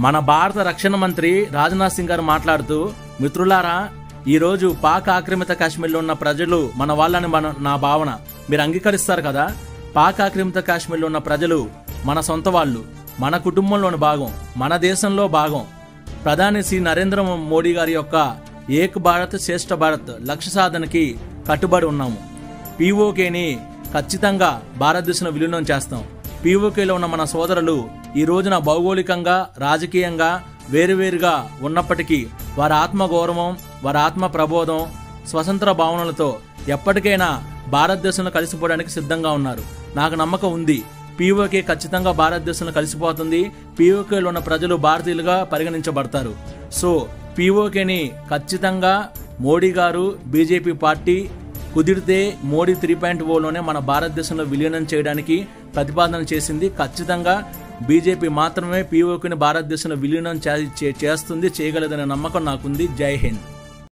మన భారత రక్షణ మంత్రి రాజ్నాథ్ సింగ్ గారు మాట్లాడుతూ, మిత్రులారా, ఈరోజు పాక్ ఆక్రమిత కాశ్మీర్లో ఉన్న ప్రజలు మన వాళ్ళని నా భావన మీరు అంగీకరిస్తారు కదా. పాక్ ఆక్రమిత కాశ్మీర్లో ఉన్న ప్రజలు మన సొంత వాళ్ళు, మన కుటుంబంలోని భాగం, మన దేశంలో భాగం. ప్రధాని శ్రీ నరేంద్ర మోడీ గారి యొక్క ఏక్ భారత్ శ్రేష్ఠ భారత్ లక్ష్య సాధనకి కట్టుబడి ఉన్నాము. పీఓకేని ఖచ్చితంగా భారతదేశంలో విలీనం చేస్తాం. పీఓకేలో ఉన్న మన సోదరులు ఈ రోజున భౌగోళికంగా రాజకీయంగా వేరువేరుగా ఉన్నప్పటికీ వారి ఆత్మగౌరవం, వారి ఆత్మ ప్రబోధం, స్వతంత్ర భావనలతో ఎప్పటికైనా భారతదేశంలో కలిసిపోవడానికి సిద్ధంగా ఉన్నారు. నాకు నమ్మకం ఉంది, పీఓకే ఖచ్చితంగా భారతదేశంలో కలిసిపోతుంది. పీఓకేలో ఉన్న ప్రజలు భారతీయులుగా పరిగణించబడతారు. సో పీఓకేని ఖచ్చితంగా మోడీ గారు, బీజేపీ పార్టీ కుదిరితే మోడీ 3.0లోనే మన భారతదేశంలో విలీనం చేయడానికి ప్రతిపాదన చేసింది. ఖచ్చితంగా బీజేపీ మాత్రమే పీఓకేని భారతదేశంలో విలీనం చేస్తుంది, చేయగలదనే నమ్మకం నాకుంది. జై హింద్.